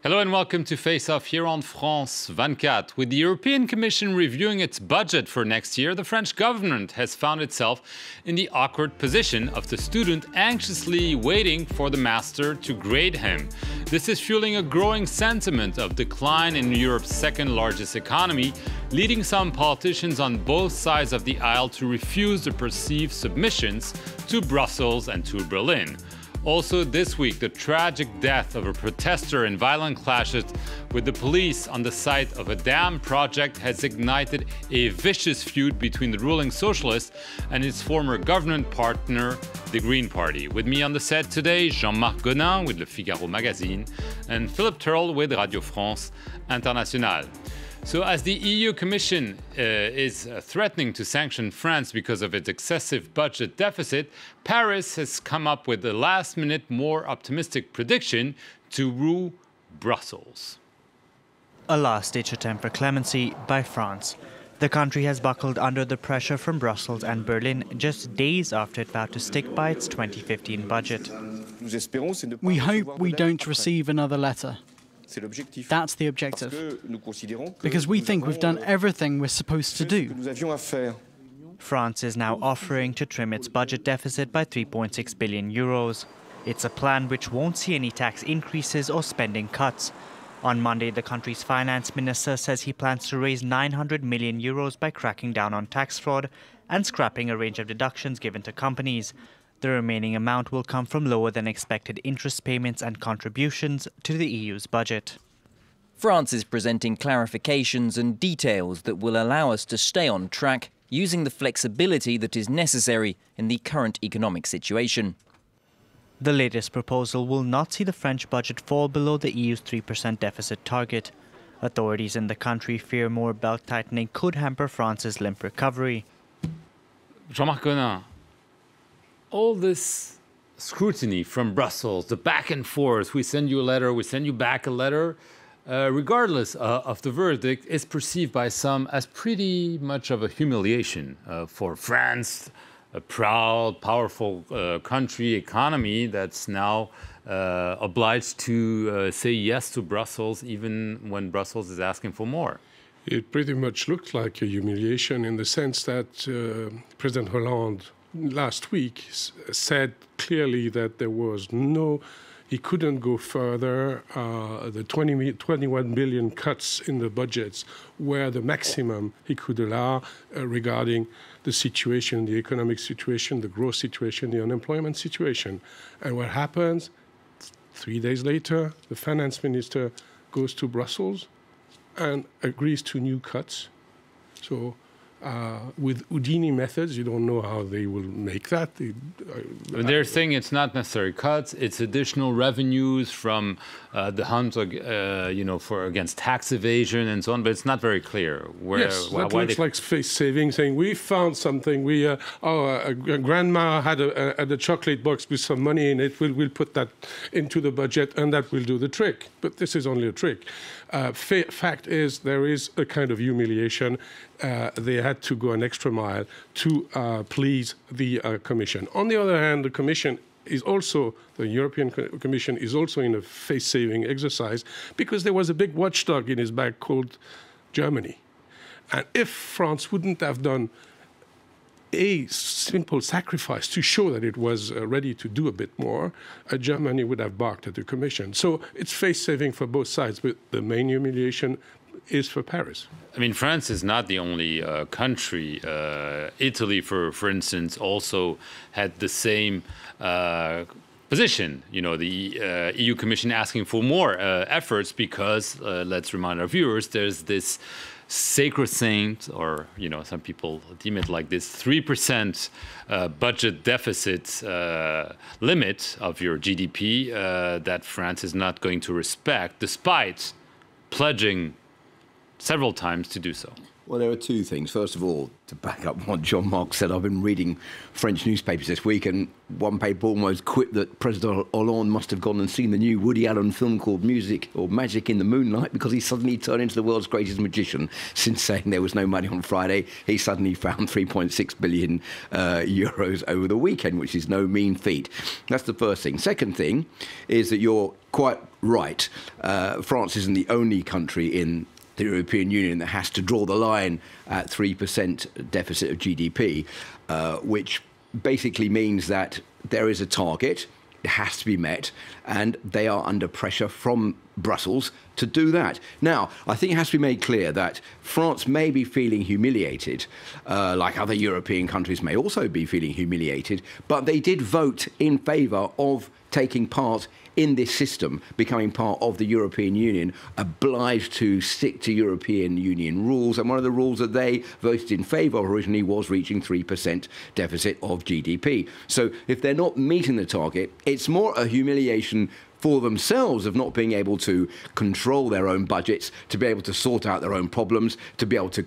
Hello and welcome to Face Off here on France 24. With the European Commission reviewing its budget for next year, the French government has found itself in the awkward position of the student anxiously waiting for the master to grade him. This is fueling a growing sentiment of decline in Europe's second largest economy, leading some politicians on both sides of the aisle to refuse the perceived submissions to Brussels and to Berlin. Also this week, the tragic death of a protester in violent clashes with the police on the site of a dam project has ignited a vicious feud between the ruling socialist and its former government partner, the Green Party. With me on the set today, Jean-Marc Gonin with Le Figaro magazine and Philip Turle with Radio France Internationale. So as the EU Commission is threatening to sanction France because of its excessive budget deficit, Paris has come up with a last-minute, more optimistic prediction to woo Brussels. A last-ditch attempt for clemency by France. The country has buckled under the pressure from Brussels and Berlin just days after it vowed to stick by its 2015 budget. We hope we don't receive another letter. That's the objective, because we think we've done everything we're supposed to do. France is now offering to trim its budget deficit by 3.6 billion euros. It's a plan which won't see any tax increases or spending cuts. On Monday, the country's finance minister says he plans to raise 900 million euros by cracking down on tax fraud and scrapping a range of deductions given to companies. The remaining amount will come from lower than expected interest payments and contributions to the EU's budget. France is presenting clarifications and details that will allow us to stay on track using the flexibility that is necessary in the current economic situation. The latest proposal will not see the French budget fall below the EU's 3% deficit target. Authorities in the country fear more belt tightening could hamper France's limp recovery. Jean-Marc Gonin, all this scrutiny from Brussels, the back and forth, we send you a letter, we send you back a letter, regardless of the verdict, is perceived by some as pretty much of a humiliation for France, a proud, powerful country, economy that's now obliged to say yes to Brussels, even when Brussels is asking for more. It pretty much looked like a humiliation in the sense that President Hollande last week said clearly that there was he couldn't go further. The 21 billion cuts in the budgets were the maximum he could allow regarding the situation, the economic situation, the growth situation, the unemployment situation. And what happens? 3 days later, the finance minister goes to Brussels and agrees to new cuts. So with Houdini methods, you don't know how they will make that. They're saying it's not necessary cuts; it's additional revenues from the hunt, against tax evasion and so on. But it's not very clear where. Yes, that looks like face saving, saying we found something. Grandma had a chocolate box with some money in it. We'll put that into the budget, and that will do the trick. But this is only a trick. Fact is, there is a kind of humiliation. They had to go an extra mile to please the Commission. On the other hand, the European Commission is also in a face-saving exercise because there was a big watchdog in his back called Germany. And if France wouldn't have done a simple sacrifice to show that it was ready to do a bit more, Germany would have barked at the Commission. So it's face-saving for both sides, but the main humiliation is for Paris. I mean, France is not the only country. Italy, for instance, also had the same position. You know, the EU Commission asking for more efforts because, let's remind our viewers, there's this sacrosanct, or some people deem it like this, 3% budget deficit limit of your GDP that France is not going to respect, despite pledging several times to do so. Well, there are two things. First of all, to back up what Jean-Marc said, I've been reading French newspapers this week, and one paper almost quipped that President Hollande must have gone and seen the new Woody Allen film called Magic in the Moonlight, because he suddenly turned into the world's greatest magician. Since saying there was no money on Friday, he suddenly found 3.6 billion euros over the weekend, which is no mean feat. That's the first thing. Second thing is that you're quite right. France isn't the only country in the European Union that has to draw the line at 3% deficit of GDP, which basically means that there is a target, it has to be met, and they are under pressure from Brussels to do that. Now, I think it has to be made clear that France may be feeling humiliated, like other European countries may also be feeling humiliated, but they did vote in favour of taking part in this system, becoming part of the European Union, obliged to stick to European Union rules. And one of the rules that they voted in favour of originally was reaching 3% deficit of GDP. So if they're not meeting the target, it's more a humiliation for themselves of not being able to control their own budgets, to be able to sort out their own problems, to be able to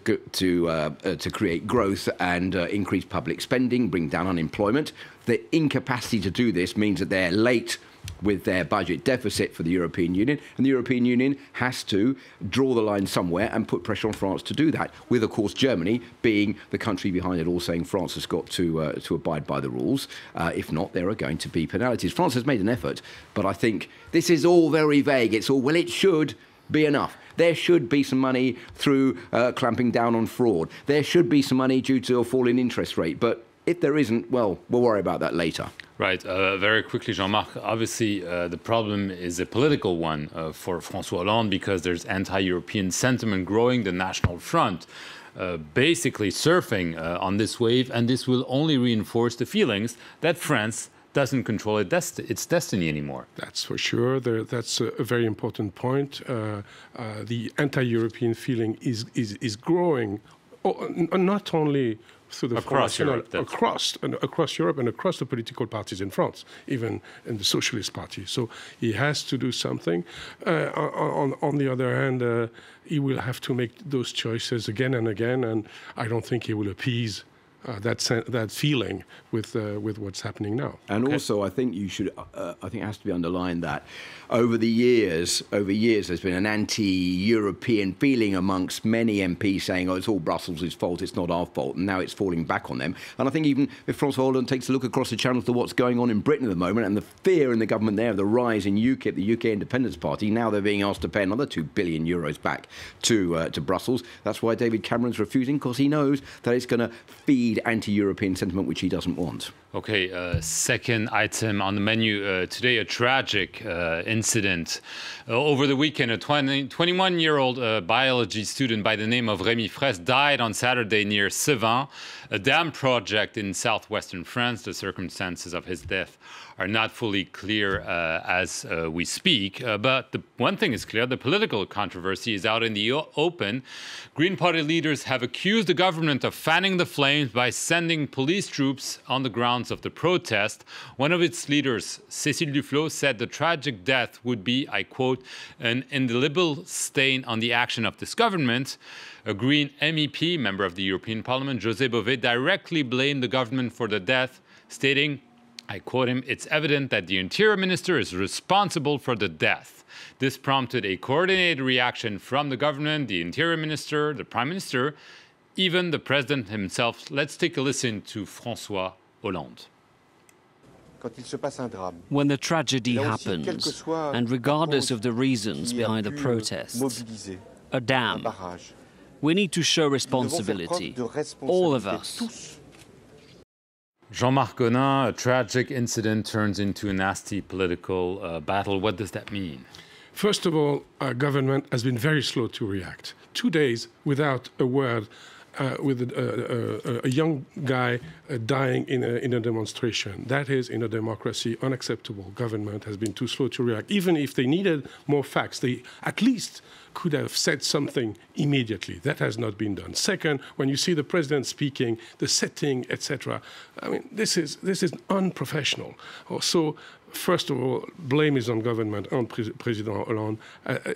create growth and increase public spending, bring down unemployment. The incapacity to do this means that they're late with their budget deficit for the European Union, and the European Union has to draw the line somewhere and put pressure on France to do that, with, of course, Germany being the country behind it all, saying France has got to abide by the rules. If not, there are going to be penalties. France has made an effort, but I think this is all very vague. It's all, well, it should be enough. There should be some money through clamping down on fraud. There should be some money due to a fall in interest rate, but if there isn't, well, we'll worry about that later. Right. Very quickly, Jean-Marc, obviously the problem is a political one for François Hollande, because there's anti-European sentiment growing, the National Front basically surfing on this wave, and this will only reinforce the feelings that France doesn't control its destiny anymore. That's for sure. That's a very important point. The anti-European feeling is growing, not only through the across Europe, across Europe and across the political parties in France, even in the Socialist Party. So he has to do something. On the other hand, he will have to make those choices again and again, and I don't think he will appease that feeling with what's happening now. And also, I think you should. I think it has to be underlined that over years, there's been an anti-European feeling amongst many MPs saying, "Oh, it's all Brussels' fault. It's not our fault." And now it's falling back on them. And I think even if François Hollande takes a look across the channel to what's going on in Britain at the moment, and the fear in the government there of the rise in UKIP, the UK Independence Party, now they're being asked to pay another €2 billion back to Brussels. That's why David Cameron's refusing, because he knows that it's going to feed anti-European sentiment, which he doesn't want. Okay, second item on the menu today, a tragic incident. Over the weekend, a 21-year-old biology student by the name of Rémi Fraisse died on Saturday near Sevin, a dam project in southwestern France. The circumstances of his death are not fully clear as we speak. But one thing is clear, the political controversy is out in the open. Green Party leaders have accused the government of fanning the flames by sending police troops on the grounds of the protest. One of its leaders, Cécile Duflot, said the tragic death would be, I quote, an indelible stain on the action of this government. A Green MEP, member of the European Parliament, José Bové, directly blamed the government for the death, stating, I quote him, "It's evident that the Interior Minister is responsible for the death." This prompted a coordinated reaction from the government, the Interior Minister, the Prime Minister, even the President himself. Let's take a listen to François Hollande. When the tragedy happens, and regardless of the reasons behind the protests, a dam, we need to show responsibility, all of us. Jean-Marc Gonin, a tragic incident turns into a nasty political battle. What does that mean? First of all, our government has been very slow to react. 2 days without a word, with a young guy dying in a demonstration. That is, in a democracy, unacceptable. Government has been too slow to react. Even if they needed more facts, they at least could have said something immediately. That has not been done. Second, when you see the president speaking, the setting, etc., I mean, this is unprofessional. So, first of all, blame is on government, on President Hollande.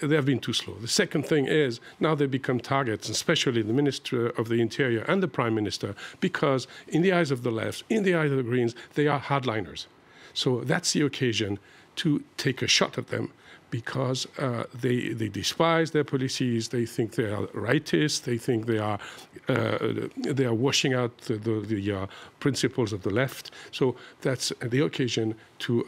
They have been too slow. The second thing is, now they become targets, especially the Minister of the Interior and the Prime Minister, because in the eyes of the left, in the eyes of the Greens, they are hardliners. So that's the occasion to take a shot at them, because they despise their policies. They think they are rightists. They think they are washing out the principles of the left. So that's the occasion to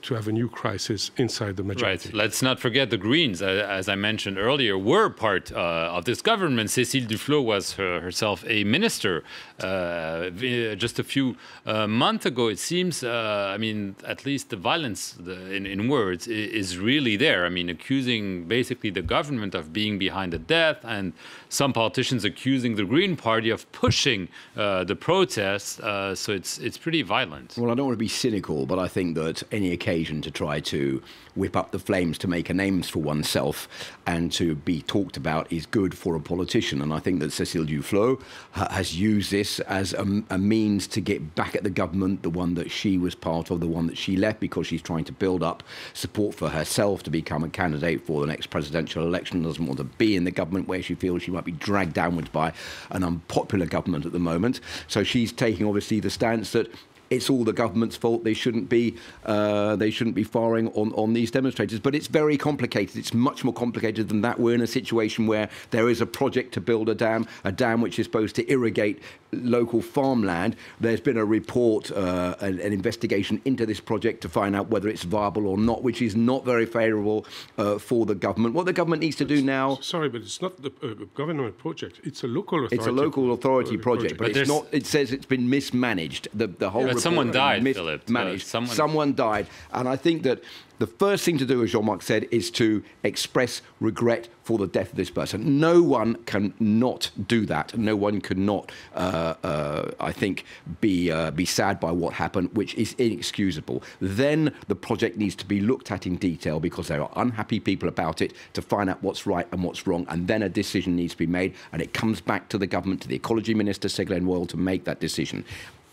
have a new crisis inside the majority. Right. Let's not forget the Greens, as I mentioned earlier, were part of this government. Cécile Duflot was herself a minister just a few months ago. It seems, I mean, at least the violence in words is really there. I mean, accusing basically the government of being behind the death, and some politicians accusing the Green Party of pushing the protests. So it's pretty violent. Well, I don't want to be cynical, but I think that any occasion to try to whip up the flames to make a name for oneself and to be talked about is good for a politician. And I think that Cécile Duflot has used this as a means to get back at the government, the one that she was part of, the one that she left, because she's trying to build up support for herself to become a candidate for the next presidential election, doesn't want to be in the government where she feels she might be dragged downwards by an unpopular government at the moment. So she's taking, obviously, the stance that it's all the government's fault. They shouldn't be firing on these demonstrators. But it's very complicated. It's much more complicated than that. We're in a situation where there is a project to build a dam which is supposed to irrigate local farmland. There's been a report, an investigation into this project to find out whether it's viable or not, which is not very favourable for the government. What the government needs to do now... Sorry, but it's not the government project. It's a local authority. It's a local authority project, but it's not. It says it's been mismanaged. The whole But someone died, Philip. Someone died. And I think that the first thing to do, as Jean-Marc said, is to express regret for the death of this person. No one can not do that. No one can not, I think, be sad by what happened, which is inexcusable. Then the project needs to be looked at in detail, because there are unhappy people about it, to find out what's right and what's wrong. And then a decision needs to be made. And it comes back to the government, to the Ecology Minister, Ségolène Royal, to make that decision.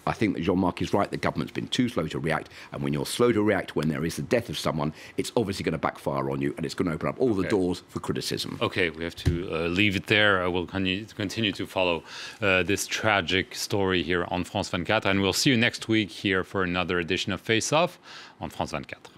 I think that Jean-Marc is right. The government's been too slow to react. And when you're slow to react, when there is the death of someone, it's obviously going to backfire on you, and it's going to open up all the doors for criticism. Okay, we have to leave it there. We'll continue to follow this tragic story here on France 24. And we'll see you next week here for another edition of Face Off on France 24.